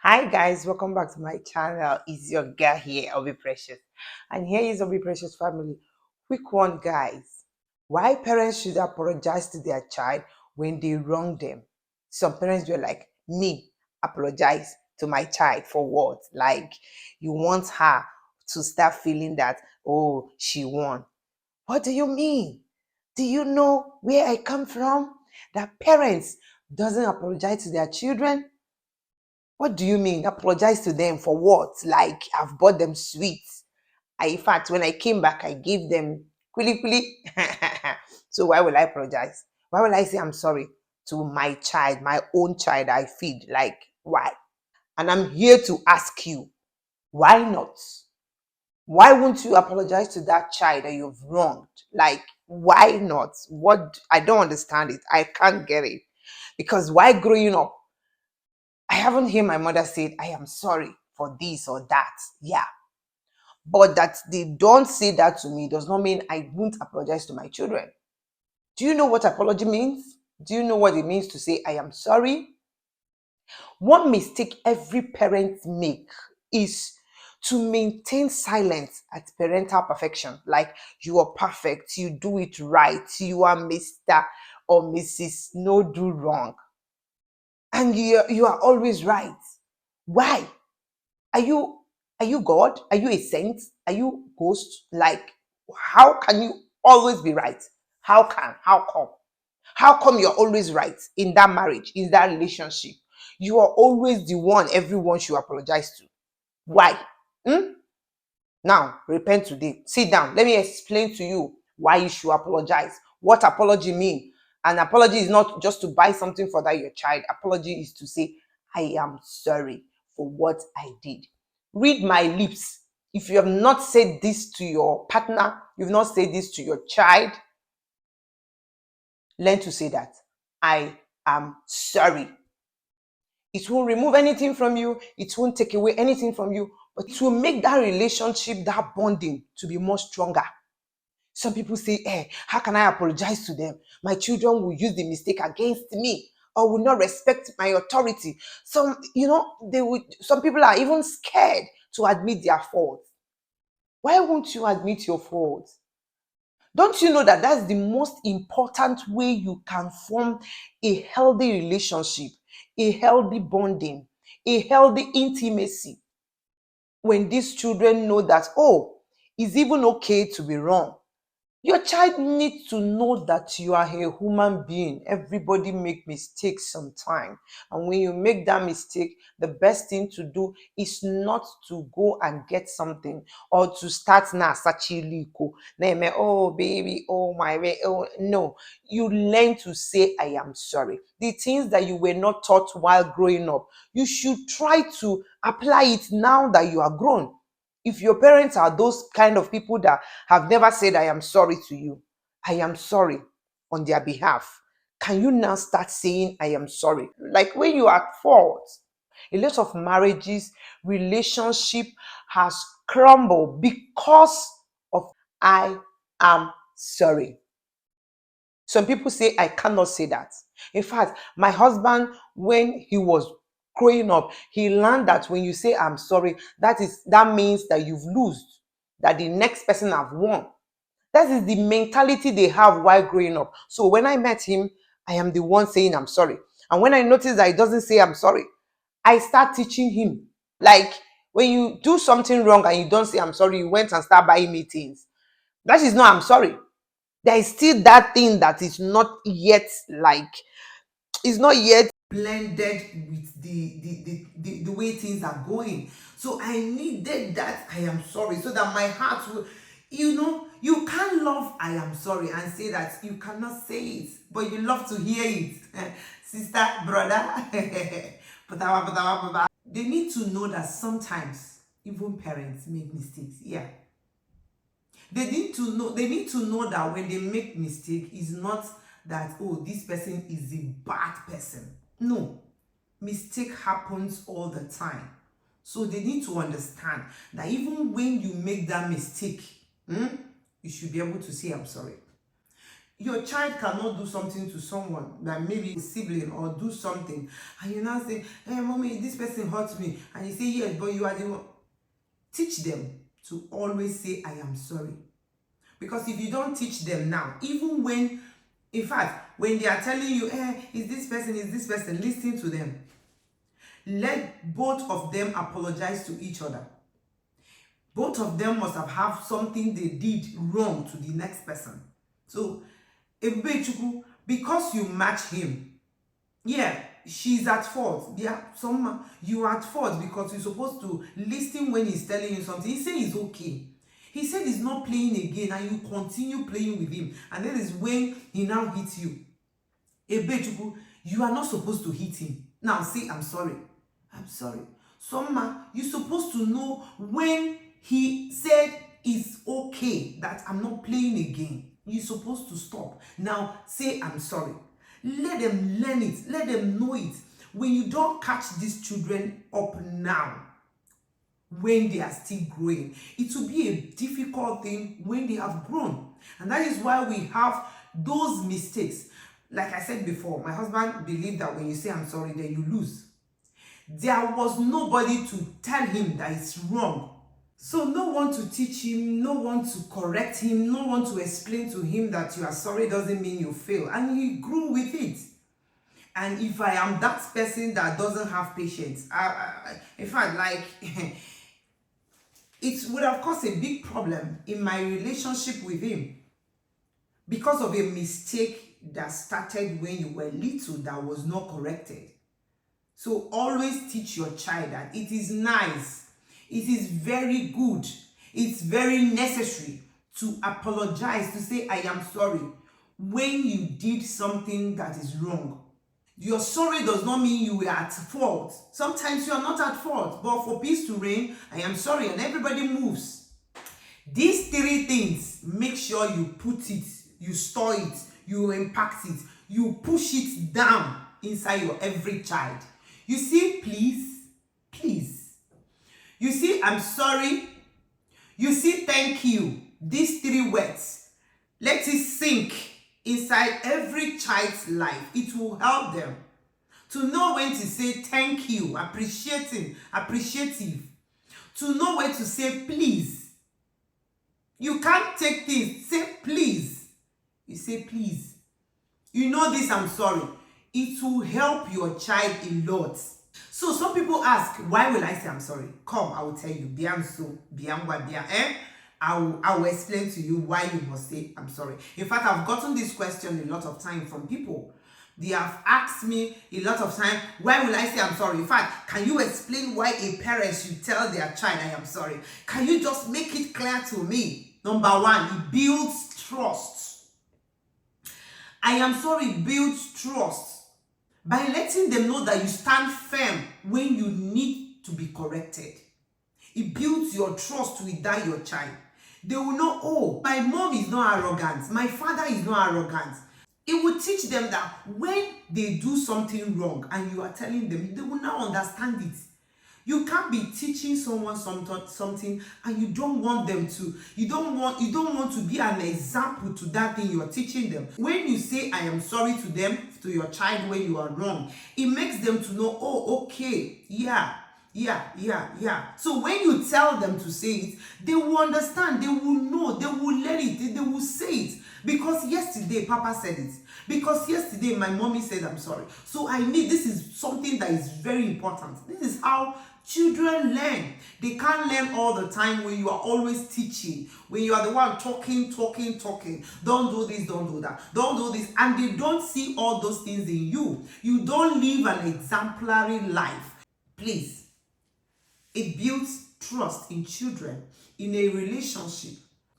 Hi guys, welcome back to my channel. It's your girl here, Obi Precious. And here is Obi Precious family. Quick one, guys. Why parents should apologize to their child when they wrong them? Some parents were like, me, apologize to my child for what? Like, you want her to start feeling that, oh, she won. What do you mean? Do you know where I come from? That parents doesn't apologize to their children. What do you mean? Apologize to them for what? Like I've bought them sweets. In fact, when I came back, I gave them kuli kuli. So why will I apologize? Why will I say I'm sorry to my child, my own child I feed? Like why? And I'm here to ask you, why not? Why won't you apologize to that child that you've wronged? Like why not? What? I don't understand it. I can't get it. Because why growing up I haven't heard my mother say, I am sorry for this or that. Yeah. But that they don't say that to me does not mean I won't apologize to my children. Do you know what apology means? Do you know what it means to say, I am sorry? One mistake every parent make is to maintain silence at parental perfection. Like you are perfect, you do it right, you are Mr. or Mrs. No do wrong. And you are always right. Why? Are you are you God? Are you a saint? Are you ghost? Like, how can you always be right? How can? How come? How come you're always right in that marriage, in that relationship? You are always the one everyone should apologize to. Why? Hmm? Now, repent today. Sit down. Let me explain to you why you should apologize. What apology mean? An apology is not just to buy something for that your child. Apology is to say, I am sorry for what I did. Read my lips. If you have not said this to your partner, you've not said this to your child, learn to say that. I am sorry. It won't remove anything from you. It won't take away anything from you, but it will make that relationship, that bonding to be more stronger. Some people say, how can I apologize to them? My children will use the mistake against me or will not respect my authority. Some people are even scared to admit their fault. Why won't you admit your fault? Don't you know that that's the most important way you can form a healthy relationship, a healthy bonding, a healthy intimacy? When these children know that, oh, it's even okay to be wrong. Your child needs to know that you are a human being. Everybody make mistakes sometime. And when you make that mistake, the best thing to do is not to go and get something or to start na sachiliko. Oh baby, oh my way. Oh no. You learn to say I am sorry. The things that you were not taught while growing up, you should try to apply it now that you are grown. If your parents are those kind of people that have never said, I am sorry to you, I am sorry on their behalf, can you now start saying, I am sorry? Like when you are at fault, a lot of marriages, relationship has crumbled because of I am sorry. Some people say, I cannot say that. In fact, my husband, when he was growing up, he learned that when you say, I'm sorry, that means that you've lost, that the next person have won. That is the mentality they have while growing up. So when I met him, I am the one saying, I'm sorry. And when I notice that he doesn't say, I'm sorry, I start teaching him. Like when you do something wrong and you don't say, I'm sorry, you went and start buying me things. That is not, I'm sorry. There is still that thing that is not yet like it's not yet blended with the way things are going. So I needed that I am sorry so that my heart will, you can't love I am sorry and say that you cannot say it, but you love to hear it. Sister, brother. They need to know that sometimes even parents make mistakes. Yeah, they need to know that when they make mistake, it's not that, oh, this person is a bad person. No, mistake happens all the time. So they need to understand that even when you make that mistake, you should be able to say, I'm sorry. Your child cannot do something to someone, like maybe a sibling, or do something, and you now say, hey mommy, this person hurt me, and you say yes, but you are the one. Teach them to always say I am sorry. Because if you don't teach them now, even when, in fact, when they are telling you, is this person, listen to them. Let both of them apologize to each other. Both of them must have something they did wrong to the next person. So, Ebubechukwu, because you match him, yeah, she's at fault. Yeah, you are at fault because you're supposed to listen when he's telling you something. He said he's okay. He said he's not playing again, and you continue playing with him. And that is when he now hits you. Ebechukwu, you are not supposed to hit him. Now say, I'm sorry. I'm sorry. You're supposed to know when he said it's okay, that I'm not playing again. You're supposed to stop. Now say, I'm sorry. Let them learn it. Let them know it. When you don't catch these children up now, when they are still growing, it will be a difficult thing when they have grown. And that is why we have those mistakes. Like I said before, my husband believed that when you say I'm sorry, then you lose. There was nobody to tell him that it's wrong. So no one to teach him, no one to correct him, no one to explain to him that you are sorry doesn't mean you fail. And he grew with it. And if I am that person that doesn't have patience, in fact, like, it would have caused a big problem in my relationship with him because of a mistake that started when you were little that was not corrected. So always teach your child that it is nice, it is very good, it's very necessary to apologize, to say I am sorry when you did something that is wrong. Your sorry does not mean you were at fault. Sometimes you are not at fault, but for peace to reign, I am sorry, and everybody moves. These three things, make sure you put it, you store it, you impact it, you push it down inside your every child. You see, please, please. You see, I'm sorry. You see, thank you. These three words, let it sink inside every child's life. It will help them to know when to say thank you, appreciative. To know when to say please. You can't take things, say please. You say please. You know this, I'm sorry. It will help your child a lot. So some people ask, why will I say I'm sorry? Come, I will tell you. I will explain to you why you must say I'm sorry. In fact, I've gotten this question a lot of time from people. They have asked me a lot of time, why will I say I'm sorry? In fact, can you explain why a parent should tell their child I am sorry? Can you just make it clear to me? Number one, it builds trust. I am sorry builds trust by letting them know that you stand firm when you need to be corrected. It builds your trust with that your child. They will know, oh, my mom is not arrogant. My father is not arrogant. It will teach them that when they do something wrong and you are telling them, they will now understand it. You can't be teaching someone something and you don't want them to. You don't want to be an example to that thing you are teaching them. When you say I am sorry to them, to your child when you are wrong, it makes them to know, oh, okay, yeah. So when you tell them to say it, they will understand, they will know, they will learn it, they will say it. Because yesterday Papa said it. Because yesterday my mommy said I'm sorry. So this is something that is very important. This is how children learn. They can't learn all the time when you are always teaching. When you are the one talking. Don't do this, don't do that. Don't do this. And they don't see all those things in you. You don't live an exemplary life. Please. It builds trust in children, in a relationship.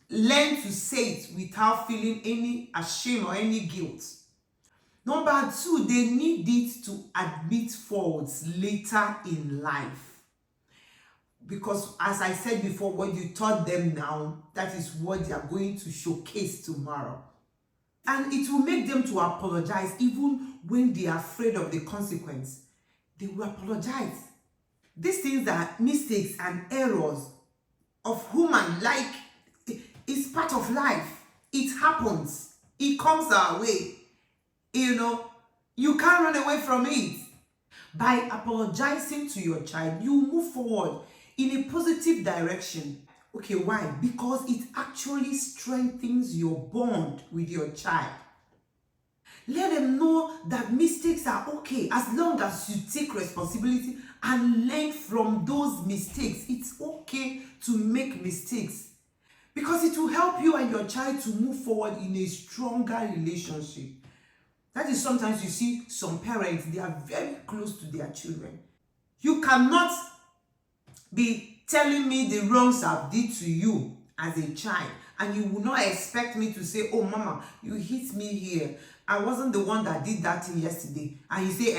Learn to say it without feeling any shame or any guilt. Number two, they need it to admit faults later in life. Because as I said before, what you taught them now, that is what they are going to showcase tomorrow. And it will make them to apologize even when they are afraid of the consequence. They will apologize. These things are mistakes and errors of human, like it's part of life. It happens. It comes our way. You can't run away from it. By apologizing to your child, you move forward in a positive direction. Okay, why? Because it actually strengthens your bond with your child. Let them know that mistakes are okay as long as you take responsibility and learn from those mistakes. It's okay to make mistakes because it will help you and your child to move forward in a stronger relationship. That is sometimes you see some parents, they are very close to their children. You cannot be telling me the wrongs I've did to you as a child, and you will not expect me to say, oh mama, you hit me here. I wasn't the one that did that thing yesterday. And you say,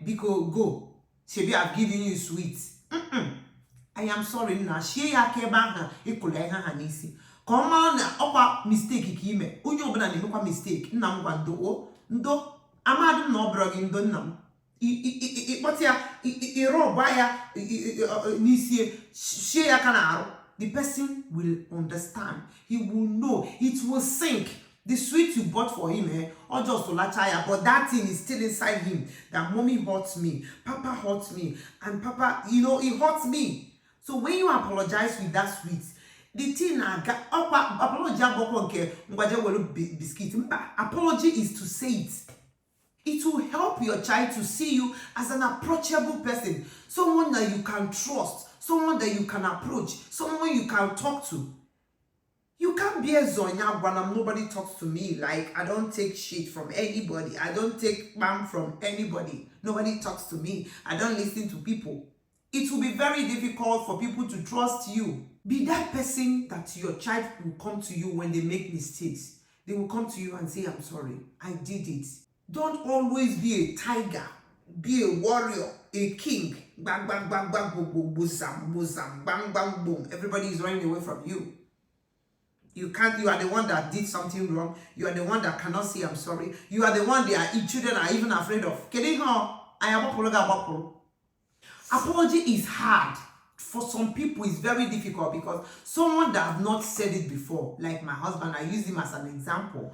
because go. Shebi, I've given you sweets. I am sorry na. She ya keba ikule hanisi. Come on, okwa mistake kime. Unyo obana ni mekwa mistake. Nna mwa ndo. Amadu no brogi ndo nam. The person will understand. He will know. It will sink. The sweet you bought for him, or just to lachaya, but that thing is still inside him. That mommy hurts me, papa hurts me, and papa, it hurts me. So when you apologize with that sweet, the thing apology is to say it. It will help your child to see you as an approachable person, someone that you can trust, someone that you can approach, someone you can talk to. You can't be a zonya when nobody talks to me. Like, I don't take shit from anybody. I don't take spam from anybody. Nobody talks to me. I don't listen to people. It will be very difficult for people to trust you. Be that person that your child will come to you when they make mistakes. They will come to you and say, I'm sorry, I did it. Don't always be a tiger. Be a warrior, a king. Bang, bang, bang, bang, boom, boom, boom, bang, bang, boom. Everybody is running away from you. You are the one that did something wrong. You are the one that cannot say I'm sorry. You are the one children are even afraid of. Apology is hard. For some people, it's very difficult because someone that have not said it before, like my husband, I use him as an example.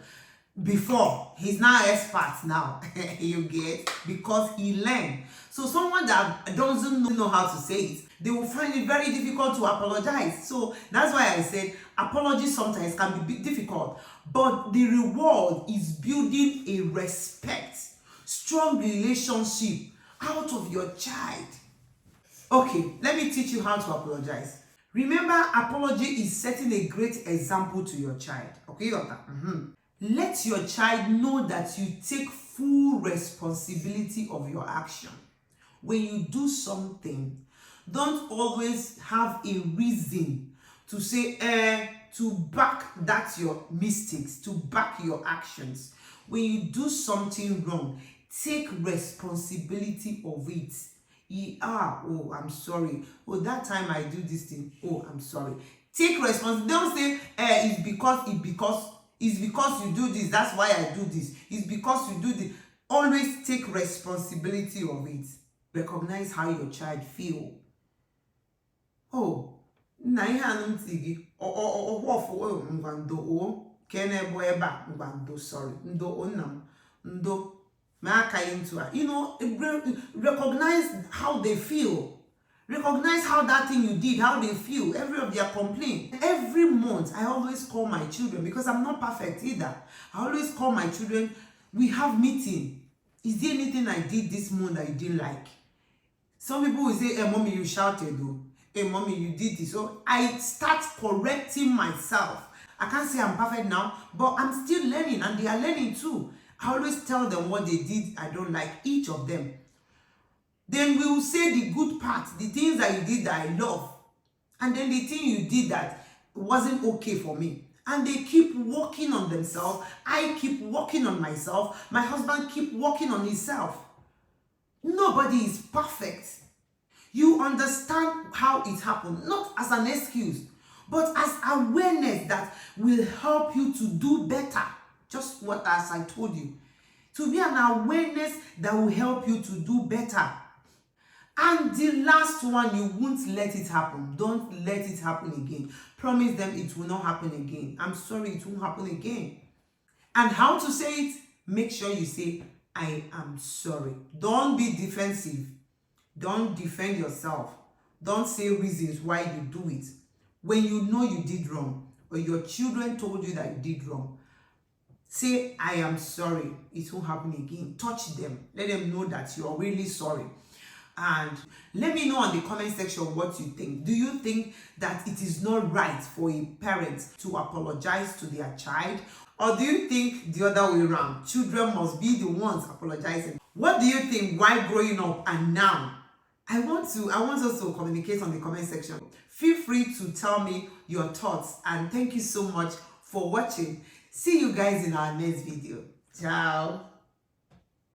Before, he's now expert now. You get? Because he learned. So someone that doesn't know how to say it, they will find it very difficult to apologize. So that's why I said apology sometimes can be difficult, but the reward is building a respect, strong relationship out of your child. Okay, let me teach you how to apologize. Remember, apology is setting a great example to your child. Okay, Let your child know that you take full responsibility of your action. When you do something, don't always have a reason to say, to back that your mistakes, to back your actions. When you do something wrong, take responsibility of it. Oh, I'm sorry. Oh, that time I do this thing. Oh, I'm sorry. Take responsibility. Don't say, it's because you do this, that's why I do this. It's because you do this. Always take responsibility of it. Recognize how your child feel. Oh, na ihe anum tigi. Sorry. Recognize how they feel. Recognize how that thing you did, how they feel, every of their complaint. Every month, I always call my children because I'm not perfect either. I always call my children. We have meeting. Is there anything I did this month that you didn't like? Some people will say, hey, mommy, you shouted though. Hey, mommy, you did this. So I start correcting myself. I can't say I'm perfect now, but I'm still learning and they are learning too. I always tell them what they did I don't like, each of them. Then we will say the good parts, the things that you did that I love. And then the thing you did that wasn't okay for me. And they keep working on themselves. I keep working on myself. My husband keep working on himself. Nobody is perfect. You understand how it happened, not as an excuse, but as awareness that will help you to do better. Just as I told you. To be an awareness that will help you to do better. And the last one, you won't let it happen. Don't let it happen again. Promise them it will not happen again. I'm sorry, it won't happen again. And how to say it? Make sure you say, I am sorry. Don't be defensive. Don't defend yourself. Don't say reasons why you do it. When you know you did wrong, or your children told you that you did wrong, say, I am sorry. It won't happen again. Touch them. Let them know that you're really sorry. And let me know in the comment section what you think. Do you think that it is not right for a parent to apologize to their child? Or do you think the other way around? Children must be the ones apologizing. What do you think while growing up and now? I want us to communicate on the comment section. Feel free to tell me your thoughts, and thank you so much for watching. See you guys in our next video. Ciao.